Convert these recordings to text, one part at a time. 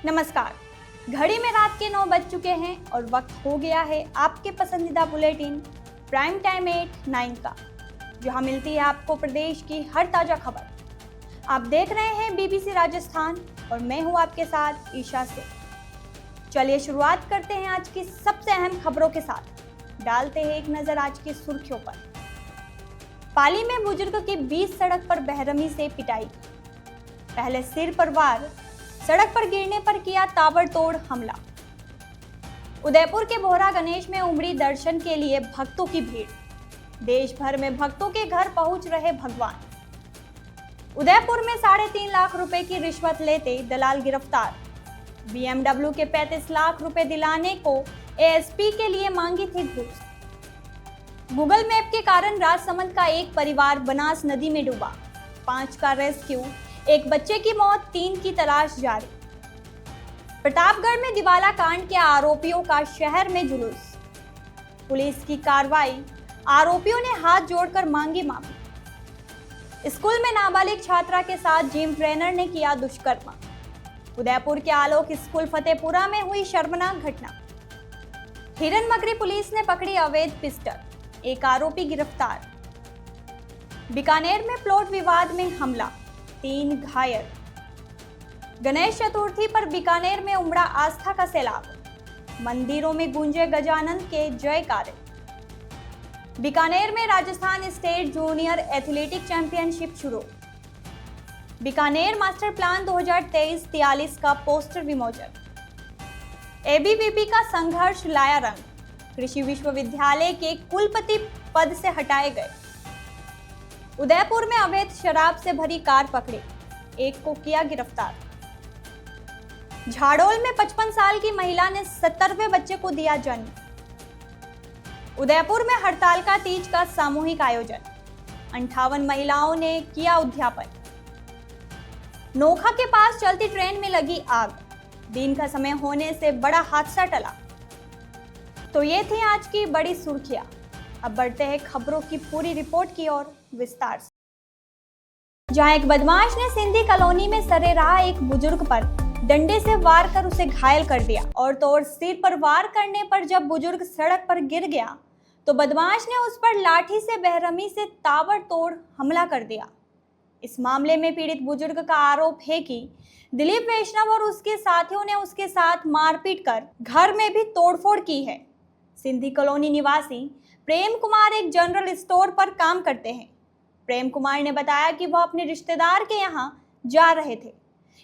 नमस्कार। घड़ी में रात के 9 बज चुके हैं और वक्त हो गया है आपके पसंदीदा बुलेटिन प्राइम टाइम 8-9 का, जहां मिलती है आपको प्रदेश की हर ताजा खबर। आप देख रहे हैं बीबीसी राजस्थान और मैं हूं आपके साथ ईशा से। चलिए शुरुआत करते हैं आज की सबसे अहम खबरों के साथ। डालते हैं एक नजर आज की सुर्खियों पर। पाली में बुजुर्ग की 20 सड़क पर बेरहमी से पिटाई। पहले सिर पर वार, सड़क पर गिरने पर किया ताबड़तोड़ हमला। उदयपुर के बोहरा गणेश में उमड़ी दर्शन के लिए भक्तों की भीड़। देश भर में भक्तों के घर पहुंच रहे भगवान। उदयपुर में 3.5 लाख रुपए की रिश्वत लेते दलाल गिरफ्तार। BMW के 35 लाख रुपए दिलाने को ASP के लिए मांगी थी घूस। गूगल मैप के कारण राजसमंद का एक परिवार बनास नदी में डूबा। 5 का रेस्क्यू, एक बच्चे की मौत, 3 की तलाश जारी। प्रतापगढ़ में दिवाला कांड के आरोपियों का शहर में जुलूस। पुलिस की कार्रवाई, आरोपियों ने हाथ जोड़कर मांगी माफी। स्कूल में नाबालिग छात्रा के साथ जिम ट्रेनर ने किया दुष्कर्म। उदयपुर के आलोक स्कूल फतेहपुरा में हुई शर्मनाक घटना। हिरन मगरी पुलिस ने पकड़ी अवैध पिस्टल, एक आरोपी गिरफ्तार। बीकानेर में प्लॉट विवाद में हमला, 3 घायल। गणेश चतुर्थी पर बीकानेर में उमड़ा आस्था का सैलाब। मंदिरों में गूंजे गजानन के जयकारे। बीकानेर में Rajasthan state junior athletic championship शुरू। बीकानेर मास्टर प्लान 2023-43 का पोस्टर विमोचन। ABVP का संघर्ष लाया रंग। कृषि विश्वविद्यालय के कुलपति पद से हटाए गए। उदयपुर में अवैध शराब से भरी कार पकड़ी, एक को किया गिरफ्तार। झाड़ोल में 55 साल की महिला ने 70वें बच्चे को दिया जन्म। उदयपुर में हड़ताल तीज का सामूहिक आयोजन, 58 महिलाओं ने किया उद्यापन। नोखा के पास चलती ट्रेन में लगी आग, दिन का समय होने से बड़ा हादसा टला। तो ये थी आज की बड़ी सुर्खियां। अब बढ़ते हैं खबरों की पूरी रिपोर्ट की ओर विस्तार से। जहां एक बदमाश ने सिंधी कॉलोनी में सरेराह एक बुजुर्ग पर डंडे से वार कर उसे घायल कर दिया और तो और सिर पर वार करने पर जब बुजुर्ग सड़क पर गिर गया तो बदमाश ने उस पर लाठी से बेरहमी से ताबड़तोड़ हमला कर दिया। इस मामले में पीड़ित बुजुर्ग का आरोप है कि दिलीप वैष्णव और उसके साथियों ने उसके साथ मारपीट कर घर में भी तोड़फोड़ की है। सिंधी कॉलोनी निवासी प्रेम कुमार एक जनरल स्टोर पर काम करते हैं। प्रेम कुमार ने बताया कि वह अपने रिश्तेदार के यहाँ जा रहे थे।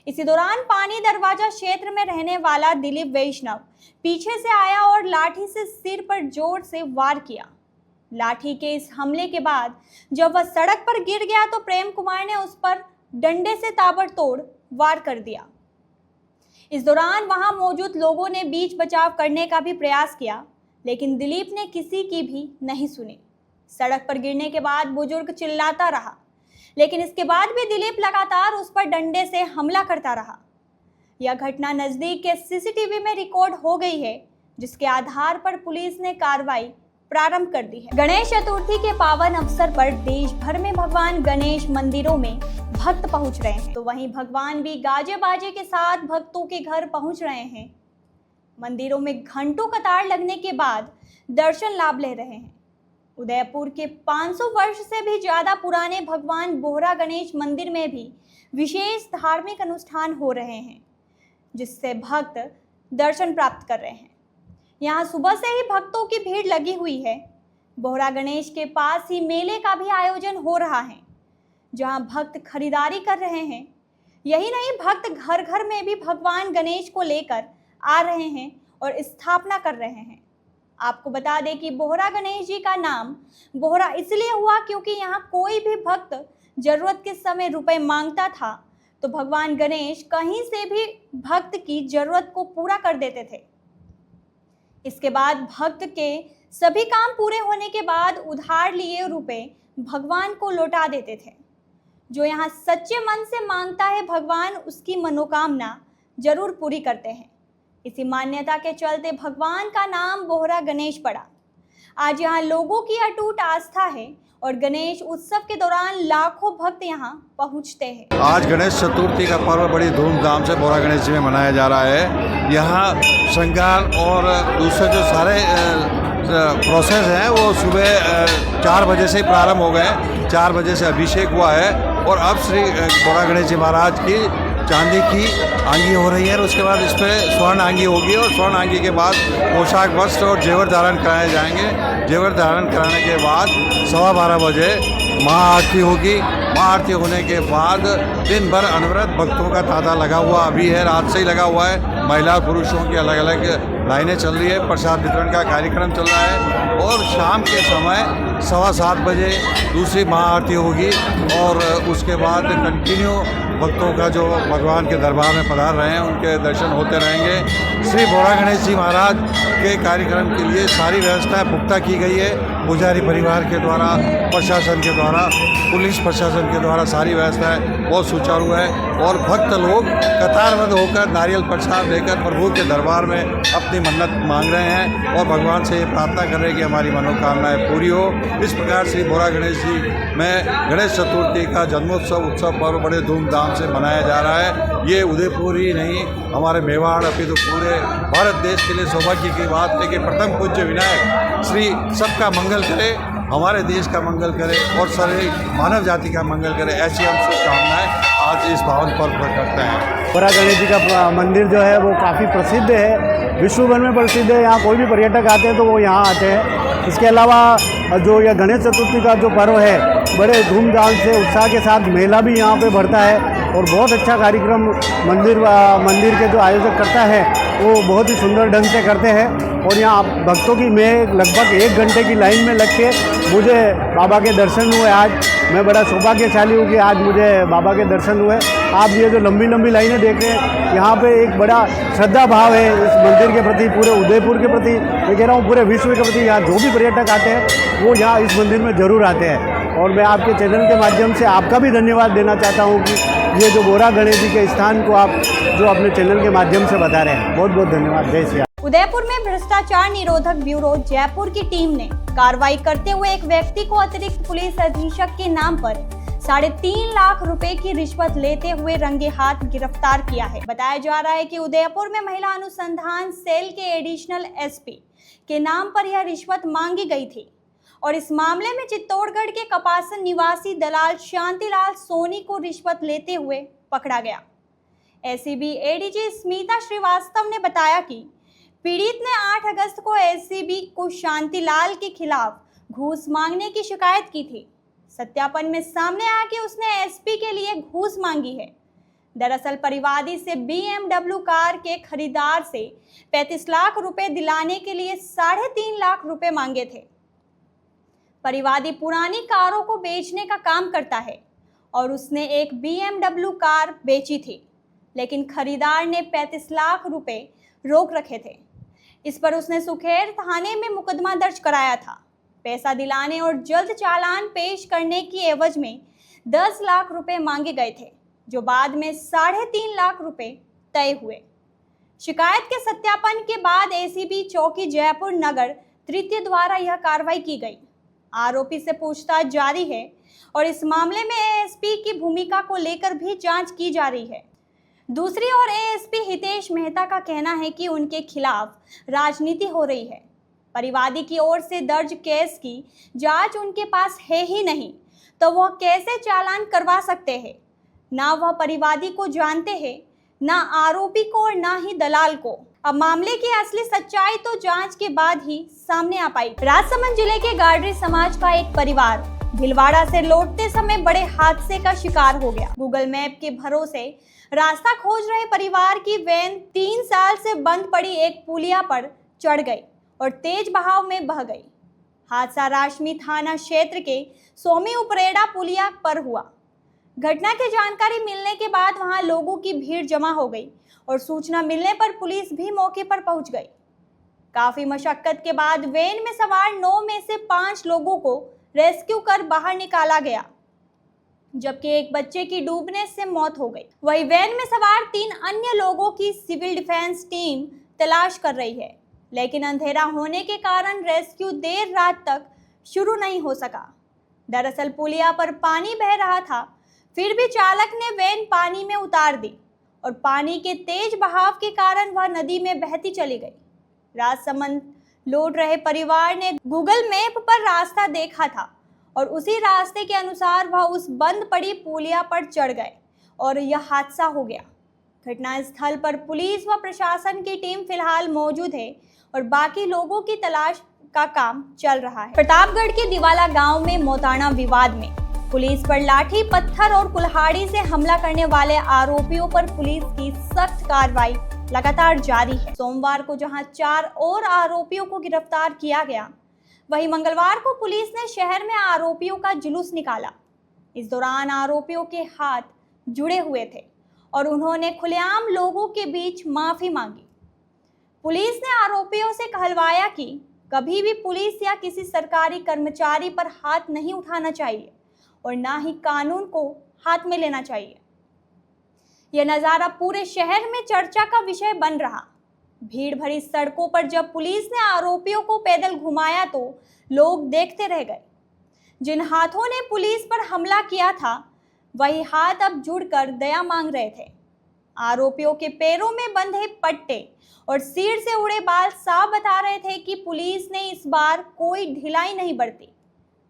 इसी दौरान पानी दरवाजा क्षेत्र में रहने वाला दिलीप वैष्णव पीछे से आया और लाठी से सिर पर जोर से वार किया। लाठी के इस हमले के बाद जब वह सड़क पर गिर गया तो प्रेम कुमार ने उस पर डंडे से ताबड़तोड़ वार कर दिया। इस दौरान वहां मौजूद लोगों ने बीच बचाव करने का भी प्रयास किया, लेकिन दिलीप ने किसी की भी नहीं सुनी। सड़क पर गिरने के बाद बुजुर्ग चिल्लाता रहा, लेकिन इसके बाद भी दिलीप लगातार उस पर डंडे से हमला करता रहा। यह घटना नजदीक के CCTV में रिकॉर्ड हो गई है, जिसके आधार पर पुलिस ने कार्रवाई प्रारंभ कर दी है। गणेश चतुर्थी के पावन अवसर पर देश भर में भगवान गणेश मंदिरों में भक्त पहुंच रहे हैं, तो वहीं भगवान भी गाजे बाजे के साथ भक्तों के घर पहुंच रहे हैं। मंदिरों में घंटों कतार लगने के बाद दर्शन लाभ ले रहे हैं। उदयपुर के 500 वर्ष से भी ज्यादा पुराने भगवान बोहरा गणेश मंदिर में भी विशेष धार्मिक अनुष्ठान हो रहे हैं, जिससे भक्त दर्शन प्राप्त कर रहे हैं। यहाँ सुबह से ही भक्तों की भीड़ लगी हुई है। बोहरा गणेश के पास ही मेले का भी आयोजन हो रहा है, जहाँ भक्त खरीदारी कर रहे हैं। यही नहीं, भक्त घर घर में भी भगवान गणेश को लेकर आ रहे हैं और स्थापना कर रहे हैं। आपको बता दें कि बोहरा गणेश जी का नाम बोहरा इसलिए हुआ क्योंकि यहाँ कोई भी भक्त जरूरत के समय रुपए मांगता था तो भगवान गणेश कहीं से भी भक्त की जरूरत को पूरा कर देते थे। इसके बाद भक्त के सभी काम पूरे होने के बाद उधार लिए रुपए भगवान को लौटा देते थे। जो यहाँ सच्चे मन से मांगता है, भगवान उसकी मनोकामना जरूर पूरी करते हैं। इसी मान्यता के चलते भगवान का नाम बोहरा गणेश पड़ा। आज यहाँ लोगों की अटूट आस्था है और गणेश उत्सव के दौरान लाखों भक्त यहाँ पहुँचते हैं। आज गणेश चतुर्थी का पर्व बड़ी धूमधाम से बोरा गणेश जी में मनाया जा रहा है। यहाँ श्रृंगार और दूसरे जो सारे प्रोसेस हैं वो सुबह 4 बजे से ही प्रारंभ हो गए। 4 बजे से अभिषेक हुआ है और अब श्री बोरा गणेश जी महाराज की चांदी की आंगी हो रही है और उसके बाद इस पर स्वर्ण आंगी होगी और स्वर्ण आंगी के बाद पोशाक वस्त्र और जेवर धारण कराए जाएंगे। जेवर धारण कराने के बाद 12:15 बजे महाआरती होगी। महाआरती होने के बाद दिन भर अनवरत भक्तों का तांता लगा हुआ अभी है, रात से ही लगा हुआ है। महिला पुरुषों की अलग अलग लाइनें चल रही है, प्रसाद वितरण का कार्यक्रम चल रहा है और शाम के समय 7:15 बजे दूसरी महाआरती होगी और उसके बाद कंटिन्यू भक्तों का जो भगवान के दरबार में पधार रहे हैं उनके दर्शन होते रहेंगे। श्री बोरा गणेश जी महाराज के कार्यक्रम के लिए सारी व्यवस्था पुख्ता की गई है। पुजारी परिवार के द्वारा, प्रशासन के द्वारा, पुलिस प्रशासन के द्वारा सारी व्यवस्थाएं बहुत सुचारू है और भक्त लोग कतारबद्ध होकर नारियल प्रसाद लेकर प्रभु के दरबार में अपनी मन्नत मांग रहे हैं और भगवान से प्रार्थना कर रहे हैं कि हमारी मनोकामनाएं पूरी हो। इस प्रकार श्री बोरा गणेश जी में गणेश चतुर्थी का जन्मोत्सव उत्सव पर्व बड़े धूमधाम से मनाया जा रहा है। ये उदयपुर ही नहीं, हमारे मेवाड़ अपितु पूरे भारत देश के लिए सौभाग्य की बात है कि प्रथम पूज्य विनायक श्री सबका मंगल करे, हमारे देश का मंगल करे और सारे मानव जाति का मंगल करे, ऐसी हम शुभकामनाएं आज इस पावन पर्व पर करते हैं। बोरा गणेश जी का मंदिर जो है वो काफ़ी प्रसिद्ध है, विश्व भर में प्रसिद्ध है। यहाँ कोई भी पर्यटक आते हैं तो वो यहाँ आते हैं। इसके अलावा जो यह गणेश चतुर्थी का जो पर्व है बड़े धूमधाम से उत्साह के साथ मेला भी यहाँ पे बढ़ता है और बहुत अच्छा कार्यक्रम मंदिर के जो आयोजक करता है वो बहुत ही सुंदर ढंग से करते हैं। और यहाँ भक्तों की मैं लगभग 1 घंटे की लाइन में लग के मुझे बाबा के दर्शन हुए। आज मैं बड़ा सौभाग्यशाली हूँ कि आज मुझे बाबा के दर्शन हुए। आप ये जो लंबी लंबी लाइनें देख रहे हैं, यहाँ पे एक बड़ा श्रद्धा भाव है इस मंदिर के प्रति, पूरे उदयपुर के प्रति, मैं कह रहा हूँ पूरे विश्व के प्रति। यहाँ जो भी पर्यटक आते हैं वो यहाँ इस मंदिर में ज़रूर आते हैं। और मैं आपके चैनल के माध्यम से आपका भी धन्यवाद देना चाहता हूँ कि ये जो बोरा गणेश जी के स्थान को आप जो अपने चैनल के माध्यम से बता रहे हैं, बहुत बहुत धन्यवाद। जय श्री राम। उदयपुर में भ्रष्टाचार निरोधक ब्यूरो जयपुर की टीम ने कार्रवाई करते हुए एक व्यक्ति को अतिरिक्त पुलिस अधीक्षक के नाम पर 3.5 लाख रुपए की रिश्वत लेते हुए रंगे हाथ गिरफ्तार किया है। बताया जा रहा है कि उदयपुर में महिला अनुसंधान सेल के एडिशनल एसपी के नाम पर यह रिश्वत मांगी गई थी और इस मामले में चित्तौड़गढ़ के कपासन निवासी दलाल शांतिलाल सोनी को रिश्वत लेते हुए पकड़ा गया। एसीबी एडीजी स्मिता श्रीवास्तव ने बताया कि पीड़ित ने 8 अगस्त को एसीबी को शांतिलाल के खिलाफ घूस मांगने की शिकायत की थी। सत्यापन में सामने आया कि उसने एसपी के लिए घूस मांगी है। दरअसल परिवादी से BMW कार के खरीदार से 35 लाख रुपए दिलाने के लिए 3.5 लाख रुपए मांगे थे। परिवादी पुरानी कारों को बेचने का काम करता है और उसने एक BMW कार बेची थी, लेकिन खरीदार ने 35 लाख रुपए रोक रखे थे। इस पर उसने सुखेर थाने में मुकदमा दर्ज कराया था। पैसा दिलाने और जल्द चालान पेश करने की एवज में 10 लाख रुपए मांगे गए थे, जो बाद में 3.5 लाख रुपए तय हुए। शिकायत के सत्यापन के बाद एसीबी चौकी जयपुर नगर तृतीय द्वारा यह कार्रवाई की गई। आरोपी से पूछताछ जारी है और इस मामले में एएसपी की भूमिका को लेकर भी जांच की जा रही है। दूसरी ओर एएसपी हितेश मेहता का कहना है कि उनके खिलाफ राजनीति हो रही है। परिवादी की ओर से दर्ज केस की जांच उनके पास है ही नहीं, तो वह कैसे चालान करवा सकते हैं? ना वह परिवादी को जानते हैं, ना आरोपी को और ना ही दलाल को। अब मामले की असली सच्चाई तो जांच के बाद ही सामने आ पाई। राजसमंद जिले के गाडरी समाज का एक परिवार भीलवाड़ा से लौटते समय बड़े हादसे का शिकार हो गया। गूगल मैप के भरोसे रास्ता खोज रहे परिवार की वैन 3 साल से बंद पड़ी एक पुलिया पर चढ़ गई और तेज बहाव में बह गई। हादसा राशमी थाना क्षेत्र के सोमी उपरेड़ा पुलिया पर हुआ। घटना की जानकारी मिलने के बाद वहां लोगों की भीड़ जमा हो गई और सूचना मिलने पर पुलिस भी मौके पर पहुंच गई। काफी मशक्कत के बाद वैन में सवार 9 में से 5 लोगों को रेस्क्यू कर बाहर निकाला गया, जबकि एक बच्चे की डूबने से मौत हो गई। वहीं वैन में सवार 3 अन्य लोगों की सिविल डिफेंस टीम तलाश कर रही है। लेकिन अंधेरा होने के कारण रेस्क्यू देर रात तक शुरू नहीं हो सका। दरअसल पुलिया पर पानी बह रहा था, फिर भी चालक ने वैन पानी में उतार दी और पानी के तेज बहाव के कारण वह नदी में बहती चली गई। राजसमंद लौट रहे परिवार ने गूगल मैप पर रास्ता देखा था और उसी रास्ते के अनुसार वह उस बंद पड़ी पुलिया पर चढ़ गए और यह हादसा हो गया। घटनास्थल पर पुलिस व प्रशासन की टीम फिलहाल मौजूद है और बाकी लोगों की तलाश का काम चल रहा है। प्रतापगढ़ के दिवाला गांव में मौताना विवाद में पुलिस पर लाठी, पत्थर और कुल्हाड़ी से हमला करने वाले आरोपियों पर पुलिस की सख्त कार्रवाई लगातार जारी है। सोमवार को जहां 4 और आरोपियों को गिरफ्तार किया गया, वहीं मंगलवार को पुलिस ने शहर में आरोपियों का जुलूस निकाला। इस दौरान आरोपियों के हाथ जुड़े हुए थे और उन्होंने खुलेआम लोगों के बीच माफी मांगी। पुलिस ने आरोपियों से कहलवाया कि कभी भी पुलिस या किसी सरकारी कर्मचारी पर हाथ नहीं उठाना चाहिए और ना ही कानून को हाथ में लेना चाहिए। यह नज़ारा पूरे शहर में चर्चा का विषय बन रहा। भीड़ भरी सड़कों पर जब पुलिस ने आरोपियों को पैदल घुमाया तो लोग देखते रह गए। जिन हाथों ने पुलिस पर हमला किया था, वही हाथ अब जुड़कर दया मांग रहे थे। आरोपियों के पैरों में बंधे पट्टे और सिर से उड़े बाल साफ बता रहे थे कि पुलिस ने इस बार कोई ढिलाई नहीं बरती।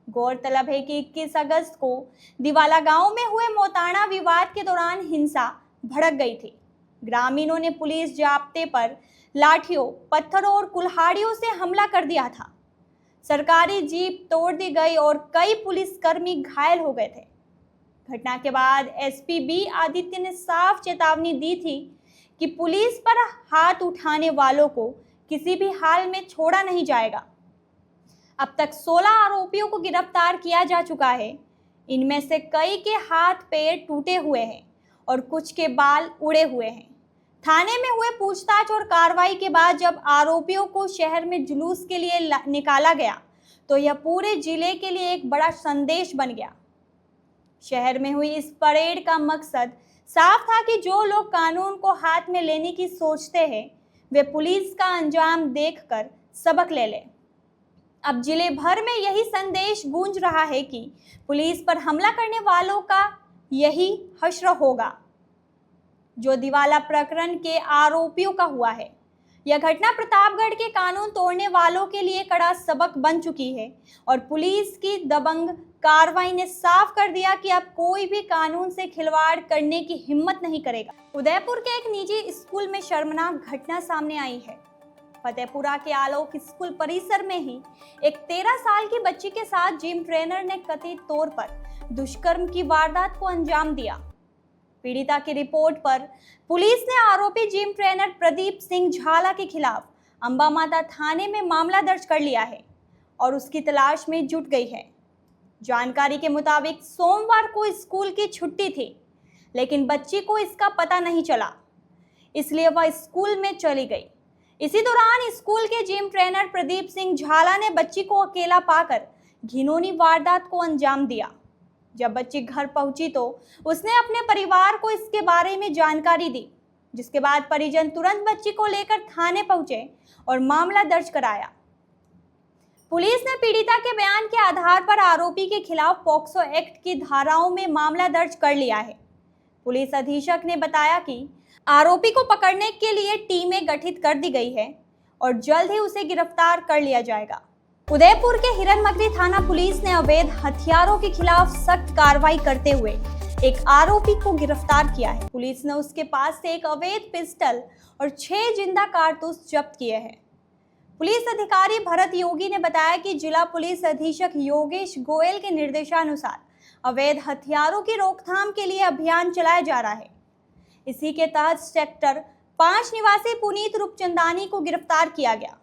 गौरतलब है कि 21 अगस्त को दिवाला गांव में हुए मौताना विवाद के दौरान हिंसा भड़क गई थी। ग्रामीणों ने पुलिस जाब्ते पर लाठियों, पत्थरों और कुल्हाड़ियों से हमला कर दिया था। सरकारी जीप तोड़ दी गई और कई पुलिसकर्मी घायल हो गए थे। घटना के बाद एसपी बी आदित्य ने साफ चेतावनी दी थी कि पुलिस पर हाथ उठाने वालों को किसी भी हाल में छोड़ा नहीं जाएगा। अब तक 16 आरोपियों को गिरफ्तार किया जा चुका है। इनमें से कई के हाथ पैर टूटे हुए हैं और कुछ के बाल उड़े हुए हैं। थाने में हुए पूछताछ और कार्रवाई के बाद जब आरोपियों को शहर में जुलूस के लिए निकाला गया तो यह पूरे जिले के लिए एक बड़ा संदेश बन गया। शहर में हुई इस परेड का मकसद साफ था कि जो लोग कानून को हाथ में लेने की सोचते हैं, वे पुलिस का अंजाम देखकर सबक ले लें। अब जिले भर में यही संदेश गूंज रहा है कि पुलिस पर हमला करने वालों का यही हश्र होगा जो दिवाला प्रकरण के आरोपियों का हुआ है। यह घटना प्रतापगढ़ के कानून तोड़ने वालों के लिए कड़ा सबक बन चुकी है और पुलिस की दबंग कार्रवाई ने साफ कर दिया कि अब कोई भी कानून से खिलवाड़ करने की हिम्मत नहीं करेगा। उदयपुर के एक निजी स्कूल में शर्मनाक घटना सामने आई है। फतेहपुरा के आलोक स्कूल परिसर में ही एक 13 साल की बच्ची के साथ जिम ट्रेनर ने कथित तौर पर दुष्कर्म की वारदात को अंजाम दिया। पीड़िता की रिपोर्ट पर पुलिस ने आरोपी जिम ट्रेनर प्रदीप सिंह झाला के खिलाफ अंबा माता थाने में मामला दर्ज कर लिया है और उसकी तलाश में जुट गई है। जानकारी के मुताबिक सोमवार को स्कूल की छुट्टी थी, लेकिन बच्ची को इसका पता नहीं चला, इसलिए वह स्कूल में चली गई। इसी दौरान स्कूल के जिम ट्रेनर प्रदीप सिंह झाला ने बच्ची को अकेला पाकर घिनौनी वारदात को अंजाम दिया। जब बच्ची घर पहुंची तो उसने अपने परिवार को इसके बारे में जानकारी दी, जिसके बाद परिजन तुरंत बच्ची को लेकर थाने पहुंचे और मामला दर्ज कराया। पुलिस ने पीड़िता के बयान के आधार पर आरोपी के खिलाफ पॉक्सो एक्ट की धाराओं में मामला दर्ज कर लिया है। पुलिस अधीक्षक ने बताया कि आरोपी को पकड़ने के लिए टीमें गठित कर दी गई है और जल्द ही उसे गिरफ्तार कर लिया जाएगा। उदयपुर के हिरनमगरी थाना पुलिस ने अवैध हथियारों के खिलाफ सख्त कार्रवाई करते हुए एक आरोपी को गिरफ्तार किया है। पुलिस ने उसके पास से एक अवैध पिस्टल और 6 जिंदा कारतूस जब्त किए हैं। पुलिस अधिकारी भरत योगी ने बताया कि जिला पुलिस अधीक्षक योगेश गोयल के निर्देशानुसार अवैध हथियारों की रोकथाम के लिए अभियान चलाया जा रहा है। इसी के तहत सेक्टर 5 निवासी पुनीत रूपचंदानी को गिरफ्तार किया गया।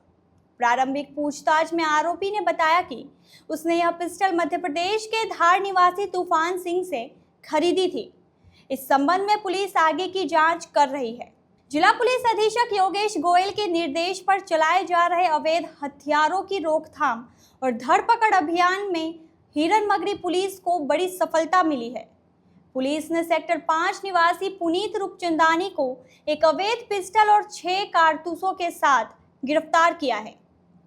प्रारंभिक पूछताछ में आरोपी ने बताया कि उसने यह पिस्टल मध्य प्रदेश के धार निवासी तूफान सिंह से खरीदी थी। इस संबंध में पुलिस आगे की जांच कर रही है। जिला पुलिस अधीक्षक योगेश गोयल के निर्देश पर चलाए जा रहे अवैध हथियारों की रोकथाम और धरपकड़ अभियान में हिरनमगरी पुलिस को बड़ी सफलता मिली है। पुलिस ने सेक्टर 5 निवासी पुनीत रूपचंदानी को एक अवैध पिस्टल और 6 कारतूसों के साथ गिरफ्तार किया है।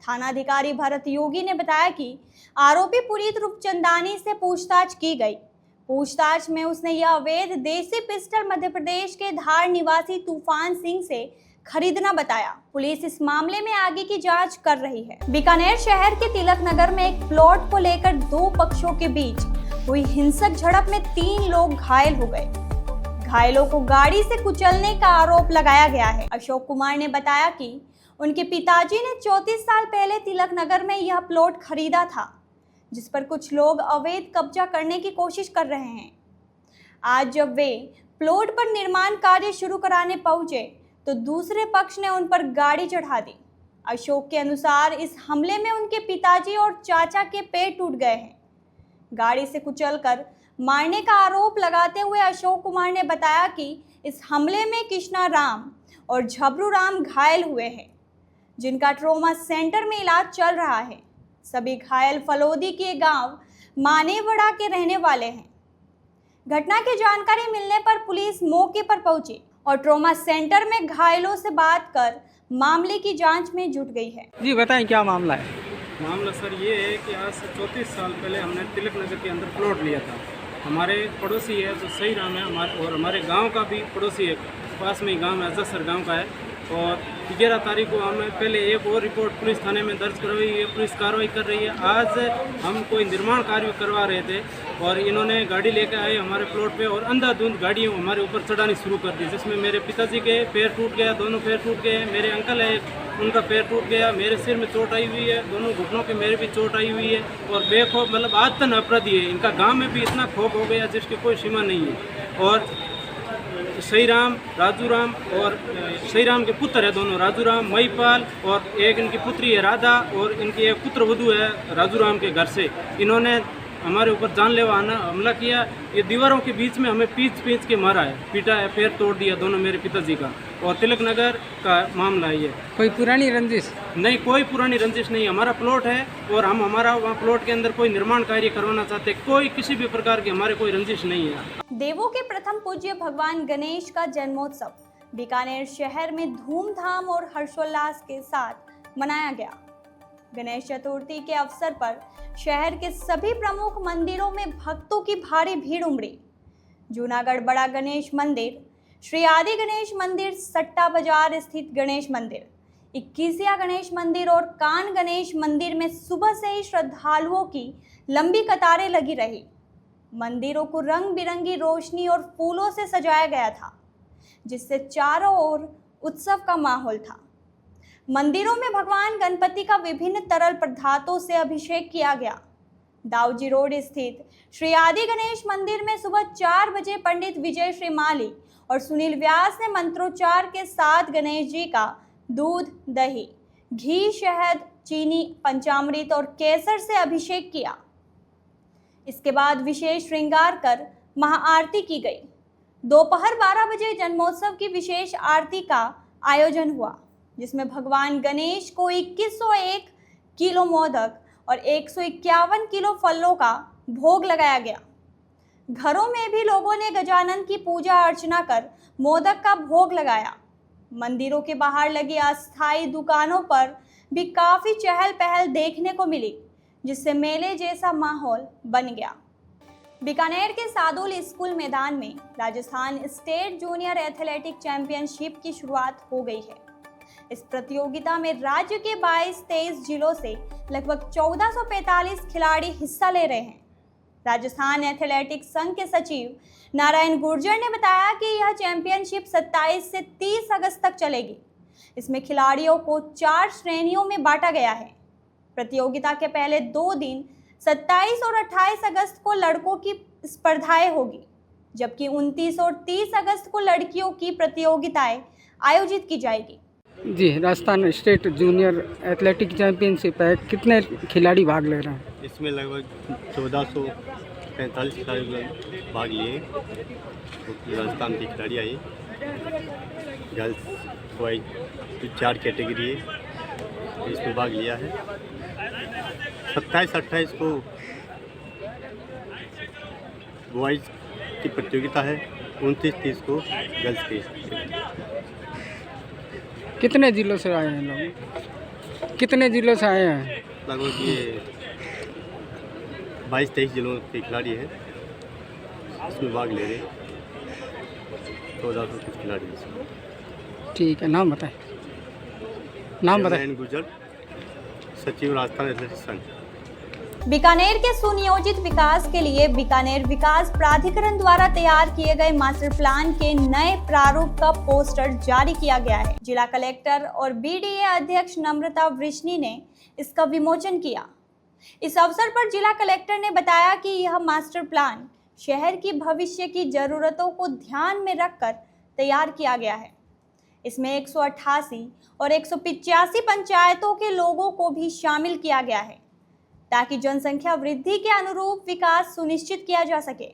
थानाधिकारी भरत योगी ने बताया कि आरोपी पुनीत रूपचंदानी से पूछताछ की गई। पूछताछ में उसने यह अवैध देसी पिस्टल मध्य प्रदेश के धार निवासी तूफान सिंह से खरीदना बताया। पुलिस इस मामले में आगे की जांच कर रही है। बीकानेर शहर के तिलक नगर में एक प्लॉट को लेकर दो पक्षों के बीच हुई हिंसक झड़प में 3 लोग घायल हो गए। घायलों को गाड़ी से कुचलने का आरोप लगाया गया है। अशोक कुमार ने बताया कि उनके पिताजी ने 34 साल पहले तिलक नगर में यह प्लॉट खरीदा था, जिस पर कुछ लोग अवैध कब्जा करने की कोशिश कर रहे हैं। आज जब वे प्लॉट पर निर्माण कार्य शुरू कराने पहुंचे तो दूसरे पक्ष ने उन पर गाड़ी चढ़ा दी। अशोक के अनुसार इस हमले में उनके पिताजी और चाचा के पैर टूट गए हैं। गाड़ी से कुचलकर मारने का आरोप लगाते हुए अशोक कुमार ने बताया कि इस हमले में कृष्णा राम और झबरू राम घायल हुए हैं, जिनका ट्रॉमा सेंटर में इलाज चल रहा है। सभी घायल फलोदी के गांव मानेवड़ा के रहने वाले हैं। घटना की जानकारी मिलने पर पुलिस मौके पर पहुंची और ट्रॉमा सेंटर में घायलों से बात कर मामले की जांच में जुट गई है। जी बताएं, क्या मामला है? मामला सर ये है कि आज से 34 साल पहले हमने तिलक नगर के अंदर प्लॉट लिया था। हमारे पड़ोसी है जो सही राम है और हमारे गांव का भी पड़ोसी है, पास में ही गांव है, अजसर गांव का है। और 11 तारीख को हमें पहले एक और रिपोर्ट पुलिस थाने में दर्ज करवाई है, पुलिस कार्रवाई कर रही है। आज हम कोई निर्माण कार्य करवा रहे थे और इन्होंने गाड़ी लेकर आए हमारे प्लॉट पे और अंधाधुंध गाड़ियों हमारे ऊपर चढ़ानी शुरू कर दी, जिसमें मेरे पिताजी के पैर टूट गया, दोनों पैर टूट गए। मेरे अंकल है, उनका पैर टूट गया। मेरे सिर में चोट आई हुई है, दोनों घुटनों के मेरे भी चोट आई हुई है। और बेखौफ मतलब आदतन अपराधी है। इनका गांव में भी इतना खौफ हो गया जिसकी कोई सीमा नहीं है। और सही राम, राजू राम और सही राम के पुत्र है दोनों, राजू राम, महिपाल, और एक इनकी पुत्री है राधा, और इनकी एक पुत्र वधू है राजू राम के घर से। इन्होंने हमारे ऊपर जानलेवा हमला किया। ये दीवारों के बीच में हमें पीच के मारा है, पीटा है, पैर तोड़ दिया दोनों मेरे पिताजी का। और तिलक नगर का मामला है ये। कोई पुरानी रंजिश? नहीं, कोई पुरानी रंजिश नहीं। हमारा प्लॉट है और हम हमारा वहाँ प्लॉट के अंदर कोई निर्माण कार्य करवाना चाहते, कोई किसी भी प्रकार की हमारे कोई रंजिश नहीं है। देवों के प्रथम पूज्य भगवान गणेश का जन्मोत्सव बीकानेर शहर में धूमधाम और हर्षोल्लास के साथ मनाया गया। गणेश चतुर्थी के अवसर पर शहर के सभी प्रमुख मंदिरों में भक्तों की भारी भीड़ उमड़ी। जूनागढ़ बड़ा गणेश मंदिर, श्री आदि गणेश मंदिर, सट्टा बाजार स्थित गणेश मंदिर, 21 गणेश मंदिर और कान गणेश मंदिर में सुबह से ही श्रद्धालुओं की लंबी कतारें लगी रही। मंदिरों को रंग बिरंगी रोशनी और फूलों से सजाया गया था, जिससे चारों ओर उत्सव का माहौल था। मंदिरों में भगवान गणपति का विभिन्न तरल पदार्थों से अभिषेक किया गया। दाऊजी रोड स्थित श्री आदि गणेश मंदिर में सुबह 4 बजे पंडित विजय श्री माली और सुनील व्यास ने मंत्रोच्चार के साथ गणेश जी का दूध, दही, घी, शहद, चीनी, पंचामृत और केसर से अभिषेक किया। इसके बाद विशेष श्रृंगार कर महाआरती की गई। दोपहर 12 बजे जन्मोत्सव की विशेष आरती का आयोजन हुआ, जिसमें भगवान गणेश को 2101 किलो मोदक और 151 किलो फलों का भोग लगाया गया। घरों में भी लोगों ने गजानन की पूजा अर्चना कर मोदक का भोग लगाया। मंदिरों के बाहर लगी अस्थायी दुकानों पर भी काफ़ी चहल पहल देखने को मिली, जिससे मेले जैसा माहौल बन गया। बीकानेर के सादुल स्कूल मैदान में Rajasthan state junior athletic championship की शुरुआत हो गई है। इस प्रतियोगिता में राज्य के 22-23 जिलों से लगभग 1445 खिलाड़ी हिस्सा ले रहे हैं। राजस्थान एथलेटिक्स संघ के सचिव नारायण गुर्जर ने बताया कि यह चैंपियनशिप 27 से 30 अगस्त तक चलेगी। इसमें खिलाड़ियों को 4 श्रेणियों में बांटा गया है। प्रतियोगिता के पहले 2 दिन 27 और 28 अगस्त को लड़कों की स्पर्धाएं होगी, जबकि 29 और 30 अगस्त को लड़कियों की प्रतियोगिताएं आयोजित की जाएगी। जी, Rajasthan state junior athletic championship है, कितने खिलाड़ी भाग ले रहे हैं? इसमें लगभग 1445 खिलाड़ी भाग लिए। राजस्थान की खिलाड़ी आई। गर्ल्स बॉयज 4 कैटेगरी है, इसमें भाग लिया है। 27-28 को बॉयज की प्रतियोगिता है, 29-30 को गर्ल्स की। कितने जिलों से आए हैं लोग? कितने जिलों से आए हैं? लगभग ये 22-23 जिलों के खिलाड़ी हैं, इसमें भाग ले रहे हैं 1400 कुछ खिलाड़ी हैं। ठीक है, नाम बताएं। नाम बताएं। चेयरमैन गुजर, सचिव राजस्थान एथलेटिक्स संघ। बीकानेर के सुनियोजित विकास के लिए बीकानेर विकास प्राधिकरण द्वारा तैयार किए गए मास्टर प्लान के नए प्रारूप का पोस्टर जारी किया गया है। जिला कलेक्टर और बीडीए अध्यक्ष नम्रता वृष्णि ने इसका विमोचन किया। इस अवसर पर जिला कलेक्टर ने बताया कि यह मास्टर प्लान शहर की भविष्य की जरूरतों को ध्यान में रखकर तैयार किया गया है। इसमें 188 और 185 पंचायतों के लोगों को भी शामिल किया गया है ताकि जनसंख्या वृद्धि के अनुरूप विकास सुनिश्चित किया जा सके।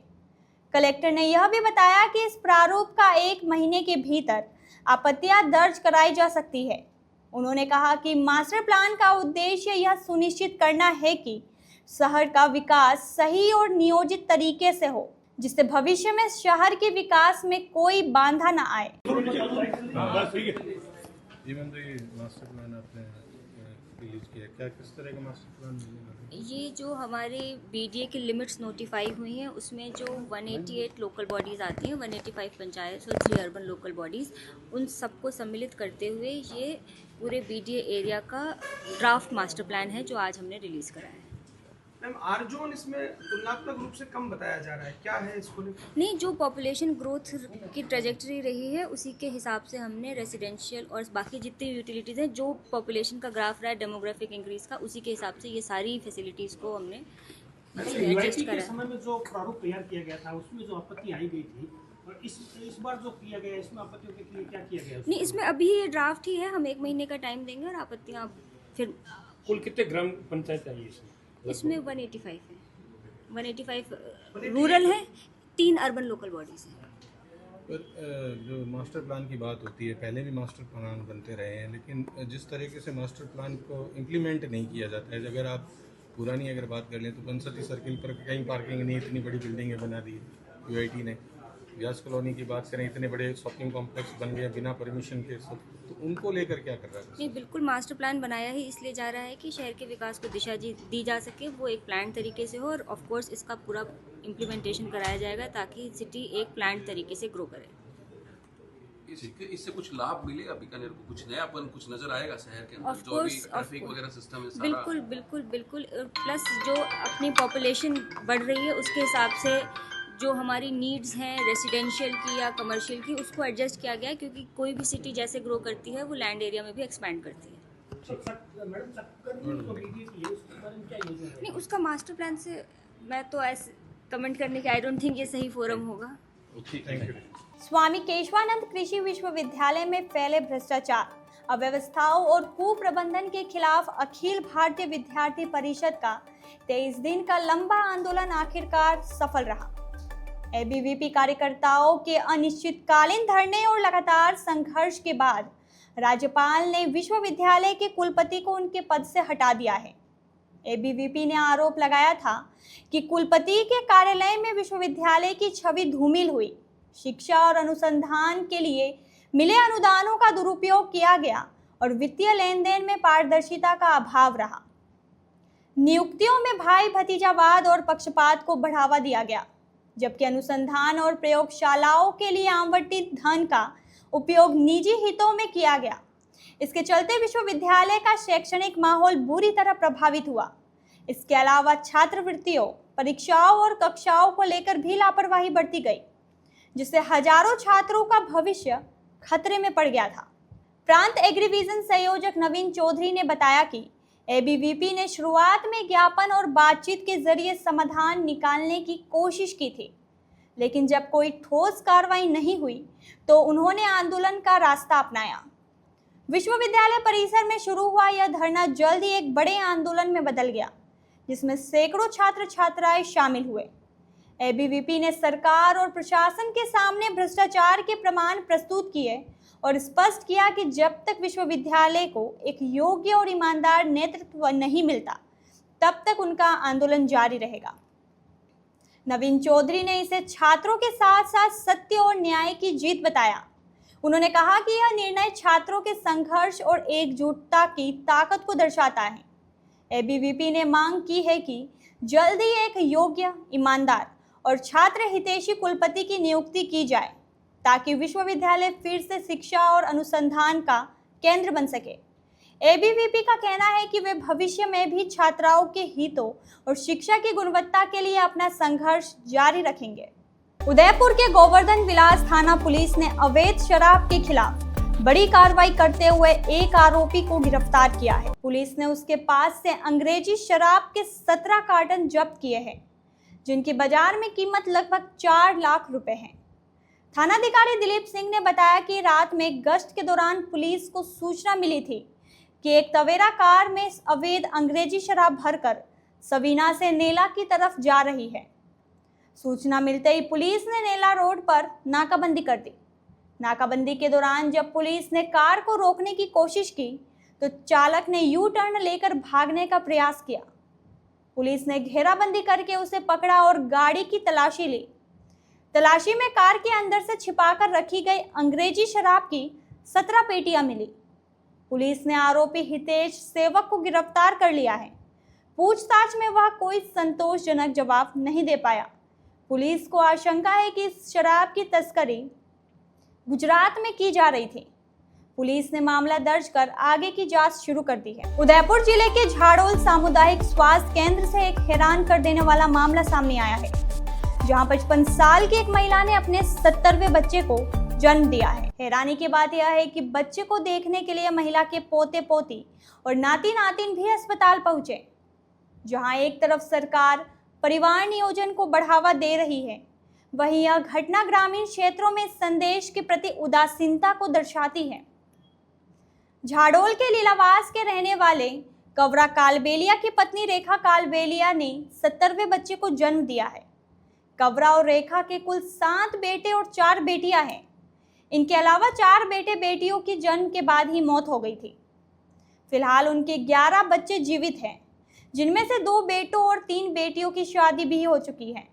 कलेक्टर ने यह भी बताया कि इस प्रारूप का 1 महीने के भीतर आपत्तियां दर्ज कराई जा सकती है। उन्होंने कहा कि मास्टर प्लान का उद्देश्य यह सुनिश्चित करना है कि शहर का विकास सही और नियोजित तरीके से हो, जिससे भविष्य में शहर के विकास में कोई बाधा न आए। मास्टर प्लान आपने रिलीज किया, क्या किस तरह का मास्टर प्लान मिलेगा? ये जो हमारे बीडीए की लिमिट्स नोटिफाई हुई हैं उसमें जो 188 लोकल बॉडीज़ आती हैं, 185 पंचायत और 3 अर्बन लोकल बॉडीज़, उन सबको सम्मिलित करते हुए ये पूरे बीडीए एरिया का ड्राफ्ट मास्टर प्लान है जो आज हमने रिलीज़ करा है। मैम, आरजोन इसमें तुलनात्मक रूप से कम बताया जा रहा है, क्या है इसको लेकर? नहीं, जो पॉपुलेशन ग्रोथ की ट्रेजेक्टरी रही है उसी के हिसाब से हमने रेजिडेंशियल और बाकी जितनी यूटिलिटीज़ हैं, जो पॉपुलेशन का ग्राफ रहा है डेमोग्राफिक इंक्रीज़ का, उसी के हिसाब से ये सारी फैसिलिटीज़ को हमने एडजस्ट करा है। समय में जो प्रारूप तैयार किया गया था उसमें जो आपत्ति आई गई थी, और इस बार जो किया गया है इसमें आपत्तियों के लिए क्या किया गया? नहीं, इसमें अभी ये ड्राफ्ट ही है, हम 1 महीने का टाइम देंगे और आपत्तियाँ फिर। कुल कितने ग्राम पंचायत आई इसमें? इसमें 185 है, 185 रूरल है, 3 अर्बन लोकल बॉडीज़ हैं। पर जो मास्टर प्लान की बात होती है, पहले भी मास्टर प्लान बनते रहे हैं, लेकिन जिस तरीके से मास्टर प्लान को इम्प्लीमेंट नहीं किया जाता है, अगर आप पुरानी अगर बात कर लें तो पंसती सर्किल पर कहीं पार्किंग नहीं, इतनी बड़ी बिल्डिंगें बना दी यूआईटी ने। व्यास कॉलोनी की बात करें, इतने बड़े शॉपिंग कॉम्प्लेक्स बन गए बिना परमिशन के, सब तो उनको लेकर क्या कर रहा है? नहीं, बिल्कुल मास्टर प्लान बनाया ही इसलिए जा रहा है कि शहर के विकास को दिशा दी जा सके, वो एक प्लान तरीके से हो, और ऑफ कोर्स इसका पूरा इम्प्लीमेंटेशन कराया जाएगा ताकि सिटी एक प्लान तरीके से ग्रो करे। इससे कुछ लाभ मिलेगा बीकानेर को, कुछ नयापन कुछ नजर आएगा शहर के अंदर, Of जो भी course, ट्रैफिक वगैरह सिस्टम है सारा? बिल्कुल बिल्कुल बिल्कुल। प्लस जो अपनी पॉपुलेशन बढ़ रही है उसके हिसाब से जो हमारी नीड्स हैं रेसिडेंशियल की या कमर्शियल की, उसको एडजस्ट किया गया है, क्योंकि कोई भी सिटी जैसे ग्रो करती है वो लैंड एरिया में भी एक्सपैंड करती है। नहीं, उसका मास्टर प्लान से मैं तो ऐसे कमेंट करने के आई डोंट थिंक ये सही फोरम होगा। स्वामी केशवानंद कृषि विश्वविद्यालय में फैले भ्रष्टाचार, अव्यवस्थाओं और कुप्रबंधन के खिलाफ अखिल भारतीय विद्यार्थी परिषद का 23 दिन का लंबा आंदोलन आखिरकार सफल रहा। एबीवीपी कार्यकर्ताओं के अनिश्चितकालीन धरने और लगातार संघर्ष के बाद राज्यपाल ने विश्वविद्यालय के कुलपति को उनके पद से हटा दिया है। एबीवीपी ने आरोप लगाया था कि कुलपति के कार्यालय में विश्वविद्यालय की छवि धूमिल हुई, शिक्षा और अनुसंधान के लिए मिले अनुदानों का दुरुपयोग किया गया और वित्तीय लेन देन में पारदर्शिता का अभाव रहा। नियुक्तियों में भाई भतीजावाद और पक्षपात को बढ़ावा दिया गया, जबकि अनुसंधान और प्रयोगशालाओं के लिए आवंटित धन का उपयोग निजी हितों में किया गया। इसके चलते विश्वविद्यालय का शैक्षणिक माहौल बुरी तरह प्रभावित हुआ। इसके अलावा छात्रवृत्तियों, परीक्षाओं और कक्षाओं को लेकर भी लापरवाही बरती गई, जिससे हजारों छात्रों का भविष्य खतरे में पड़ गया था। प्रांत एग्रीविजन संयोजक नवीन चौधरी ने बताया कि एबीवीपी ने शुरुआत में ज्ञापन और बातचीत के जरिए समाधान निकालने की कोशिश की थी, लेकिन जब कोई ठोस कार्रवाई नहीं हुई तो उन्होंने आंदोलन का रास्ता अपनाया। विश्वविद्यालय परिसर में शुरू हुआ यह धरना जल्द ही एक बड़े आंदोलन में बदल गया, जिसमें सैकड़ों छात्र छात्राएं शामिल हुए। एबीवीपी ने सरकार और प्रशासन के सामने भ्रष्टाचार के प्रमाण प्रस्तुत किए और स्पष्ट किया कि जब तक विश्वविद्यालय को एक योग्य और ईमानदार नेतृत्व नहीं मिलता, तब तक उनका आंदोलन जारी रहेगा। नवीन चौधरी ने इसे छात्रों के साथ साथ सत्य और न्याय की जीत बताया। उन्होंने कहा कि यह निर्णय छात्रों के संघर्ष और एकजुटता की ताकत को दर्शाता है। एबीवीपी ने मांग की है कि जल्द ही एक योग्य, ईमानदार और छात्र हितैषी कुलपति की नियुक्ति की जाए ताकि विश्वविद्यालय फिर से शिक्षा और अनुसंधान का केंद्र बन सके। एबीवीपी का कहना है कि वे भविष्य में भी छात्राओं के हितों और शिक्षा की गुणवत्ता के लिए अपना संघर्ष जारी रखेंगे। उदयपुर के गोवर्धन विलास थाना पुलिस ने अवैध शराब के खिलाफ बड़ी कार्रवाई करते हुए एक आरोपी को गिरफ्तार किया है। पुलिस ने उसके पास से अंग्रेजी शराब के 17 कार्टन जब्त किए हैं, जिनकी बाजार में कीमत लगभग 4 लाख रुपए है। थानाधिकारी दिलीप सिंह ने बताया कि रात में गश्त के दौरान पुलिस को सूचना मिली थी कि एक तवेरा कार में अवैध अंग्रेजी शराब भरकर सवीना से नेला की तरफ जा रही है। सूचना मिलते ही पुलिस ने नेला रोड पर नाकाबंदी कर दी। नाकाबंदी के दौरान जब पुलिस ने कार को रोकने की कोशिश की तो चालक ने यू टर्न लेकर भागने का प्रयास किया। पुलिस ने घेराबंदी करके उसे पकड़ा और गाड़ी की तलाशी ली। तलाशी में कार के अंदर से छिपाकर रखी गई अंग्रेजी शराब की 17 पेटियां मिली। पुलिस ने आरोपी हितेश सेवक को गिरफ्तार कर लिया है। पूछताछ में वह कोई संतोषजनक जवाब नहीं दे पाया। पुलिस को आशंका है कि इस शराब की तस्करी गुजरात में की जा रही थी। पुलिस ने मामला दर्ज कर आगे की जांच शुरू कर दी है। उदयपुर जिले के झाड़ोल सामुदायिक स्वास्थ्य केंद्र से एक हैरान कर देने वाला मामला सामने आया है, जहां 55 साल की एक महिला ने अपने 70वें बच्चे को जन्म दिया है। हैरानी की बात यह है कि बच्चे को देखने के लिए महिला के पोते पोती और नाती नातिन भी अस्पताल पहुंचे, जहां एक तरफ सरकार परिवार नियोजन को बढ़ावा दे रही है, वहीं यह घटना ग्रामीण क्षेत्रों में संदेश के प्रति उदासीनता को दर्शाती है। झाड़ोल के लीलावास के रहने वाले कवरा कालबेलिया की पत्नी रेखा कालबेलिया ने 70वें बच्चे को जन्म दिया है। कवरा और रेखा के कुल 7 बेटे और 4 बेटियां हैं। इनके अलावा 4 बेटे बेटियों की जन्म के बाद ही मौत हो गई थी। फिलहाल उनके 11 बच्चे जीवित हैं, जिनमें से 2 बेटों और 3 बेटियों की शादी भी हो चुकी है।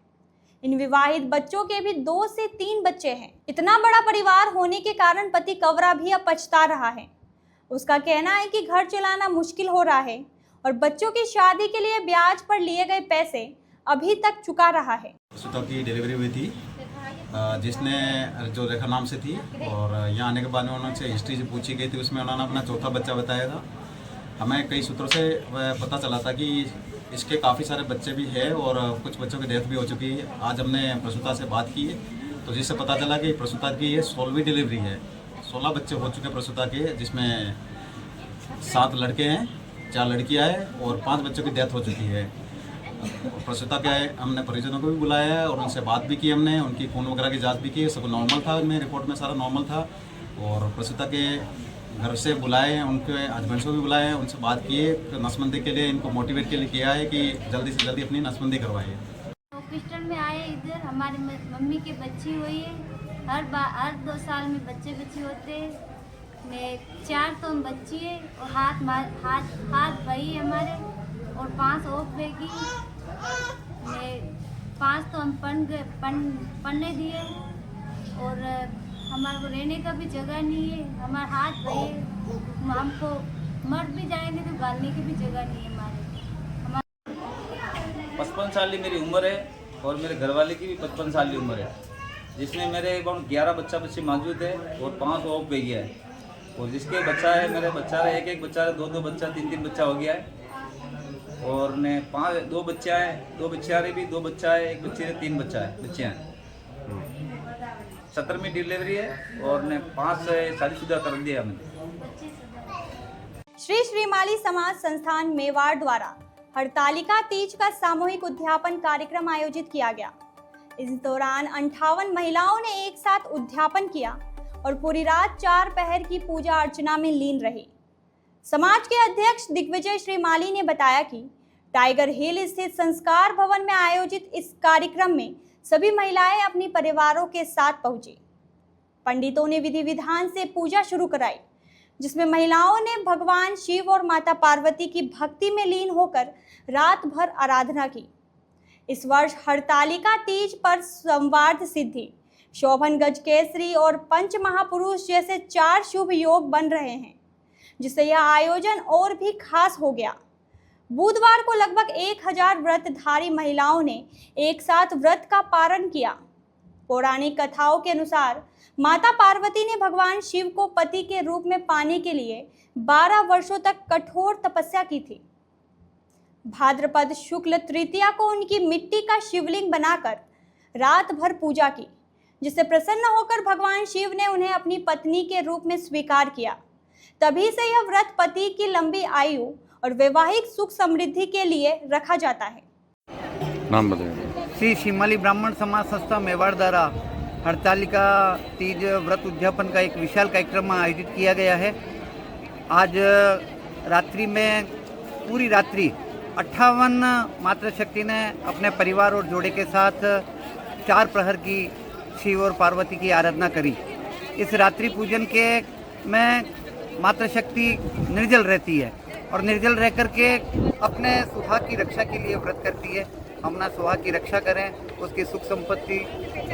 इन विवाहित बच्चों के भी 2 से 3 बच्चे हैं। इतना बड़ा परिवार होने के कारण पति कवरा भी अब पछता रहा है। उसका कहना है कि घर चलाना मुश्किल हो रहा है और बच्चों की शादी के लिए ब्याज पर लिए गए पैसे अभी तक चुका रहा है। सुता की डिलीवरी हुई थी, जिसने जो रेखा नाम से थी, और यहाँ आने के बाद में उन्होंने हिस्ट्री जो पूछी गई थी उसमें उन्होंने अपना चौथा बच्चा बताया था। हमें कई सूत्रों से पता चला था कि इसके काफ़ी सारे बच्चे भी हैं और कुछ बच्चों की डेथ भी हो चुकी है। आज हमने प्रसूता से बात की तो जिससे पता चला कि प्रसूता की ये 16वीं डिलीवरी है। 16 बच्चे हो चुके प्रसूता के, जिसमें 7 लड़के हैं, 4 लड़कियां हैं और 5 बच्चों की डेथ हो चुकी है। प्रसूता के हमने परिजनों को भी बुलाया है और उनसे बात भी की हमने, उनकी खून वगैरह की जांच भी की, सब नॉर्मल था, उनमें रिपोर्ट में सारा नॉर्मल था। और प्रसूता के घर से बुलाए हैं, उनके हस्बैंड को भी बुलाए हैं, उनसे बात की है, नसबंदी के लिए इनको मोटिवेट के लिए किया है कि जल्दी से जल्दी अपनी नसबंदी करवाइए। पिस्टन में आए इधर, हमारी मम्मी की बच्ची हुई है। हर 2 साल में बच्चे होते हैं। मैं 4 तो हम बच्ची है और हाथ भाई हमारे और 5 ओप बेगी। मैं 5 तो हम पढ़ने दिए और हमारे को रहने का भी जगह नहीं है। हमारे हाथ भाई हमको मर भी जाएंगे तो गालने की भी जगह नहीं है हमारे। 55 साल की मेरी उम्र है और मेरे घरवाले की भी 55 साल की उम्र है, जिसमें मेरे 11 बच्चे मौजूद है और 5 ओप पे गया है। और जिसके बच्चा है, मेरे बच्चा है, एक बच्चा है, 2 बच्चा, 3 बच्चा हो गया है। और ने 2 बच्चा है, 2 बच्चा भी, 2 बच्चा है, 1 बच्चे, 3 बच्चे हैं। 17वीं डिलीवरी है और ने 5 से शादीशुदा कर दिया हमने। श्री श्रीमाली समाज संस्थान मेवाड़ द्वारा हरतालिका तीज का सामूहिक उद्यापन कार्यक्रम आयोजित किया गया। इस दौरान 58 महिलाओं ने एक साथ उद्यापन किया और पूरी रात 4 पहर की पूजा अर्चना में लीन रही। समाज के अध्यक्ष दिग्विजय श्रीमाली ने बताया कि टाइगर हिल स्थित संस्कार भवन में आयोजित इस कार्यक्रम में सभी महिलाएं अपनी परिवारों के साथ पहुंची। पंडितों ने विधि विधान से पूजा शुरू कराई, जिसमें महिलाओं ने भगवान शिव और माता पार्वती की भक्ति में लीन होकर रात भर आराधना की। इस वर्ष हरतालिका तीज पर संवाद सिद्धि, शोभन गजकेसरी और पंच महापुरुष जैसे 4 शुभ योग बन रहे हैं, जिससे यह आयोजन और भी खास हो गया। बुधवार को लगभग 1000 व्रतधारी महिलाओं ने एक साथ व्रत का पारण किया। पौराणिक कथाओं के अनुसार माता पार्वती ने भगवान शिव को पति के रूप में पाने के लिए 12 वर्षों तक कठोर तपस्या की थी। भाद्रपद शुक्ल तृतीया को उनकी मिट्टी का शिवलिंग बनाकर रात भर पूजा की, जिससे प्रसन्न होकर भगवान शिव ने उन्हें अपनी पत्नी के रूप में स्वीकार किया। तभी से यह व्रत पति की लंबी आयु और वैवाहिक सुख समृद्धि के लिए रखा जाता है। नाम बताइए। श्री शिमली ब्राह्मण समाज संस्था मेवाड़ द्वारा हरतालिका तीज व्रत उद्यापन का एक विशाल कार्यक्रम आयोजित किया गया है। आज रात्रि में पूरी रात्रि 58 मातृशक्ति ने अपने परिवार और जोड़े के साथ 4 प्रहर की शिव और पार्वती की आराधना करी। इस रात्रि पूजन के में मातृशक्ति निर्जल रहती है और निर्जल रह कर के अपने सुहाग की रक्षा के लिए व्रत करती है। हम अपना सुहाग की रक्षा करें, उसकी सुख संपत्ति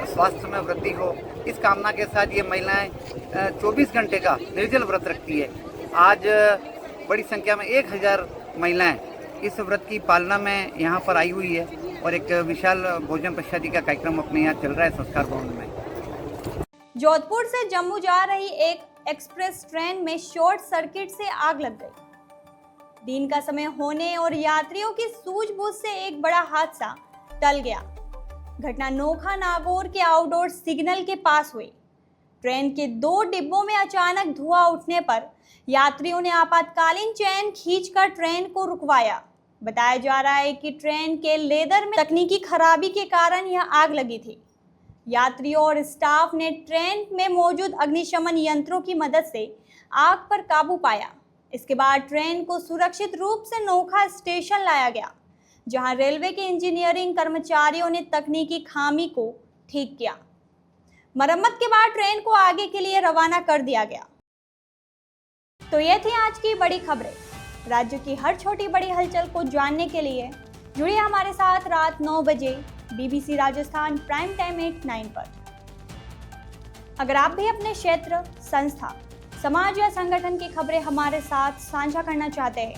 स्वास्थ्य में वृद्धि हो, इस कामना के साथ ये महिलाएं 24 घंटे का निर्जल व्रत रखती है। आज बड़ी संख्या में 1000 महिलाएं इस व्रत की पालना में यहाँ पर आई हुई है और एक विशाल भोजन प्रसादी का कार्यक्रम अपने यहाँ चल रहा है संस्कार भवन में। जोधपुर से जम्मू जा रही एक एक्सप्रेस ट्रेन में शॉर्ट सर्किट से आग लग गई। दिन का समय होने और यात्रियों की सूझबूझ से एक बड़ा हादसा टल गया। घटना नोखा नागौर के आउटडोर सिग्नल के पास हुई। ट्रेन के 2 डिब्बों में अचानक धुआं उठने पर यात्रियों ने आपातकालीन चेन खींचकर ट्रेन को रुकवाया। बताया जा रहा है कि ट्रेन के लेदर में तकनीकी खराबी के कारण यह आग लगी थी। यात्रियों और स्टाफ ने ट्रेन में मौजूद अग्निशमन यंत्रों की मदद से आग पर काबू पाया। इसके बाद ट्रेन को सुरक्षित रूप से नोखा स्टेशन लाया गया, जहां रेलवे के इंजीनियरिंग कर्मचारियों ने तकनीकी खामी को ठीक किया। मरम्मत के बाद ट्रेन को आगे के लिए रवाना कर दिया गया। तो ये थी आज की बड़ी खबरें। राज्य की हर छोटी बड़ी हलचल को जानने के लिए जुड़िए हमारे साथ रात 9 बजे BBC राजस्थान प्राइम टाइम 8/9 पर। अगर आप भी अपने क्षेत्र, संस्था, समाज या संगठन की खबरें हमारे साथ साझा करना चाहते हैं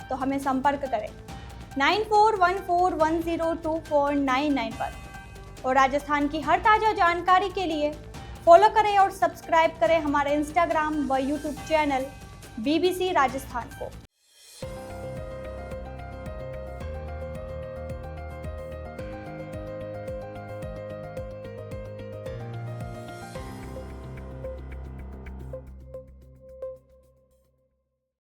तो हमें संपर्क करें 9414102499 पर। और राजस्थान की हर ताज़ा जानकारी के लिए फॉलो करें और सब्सक्राइब करें हमारे इंस्टाग्राम व यूट्यूब चैनल BBC राजस्थान को।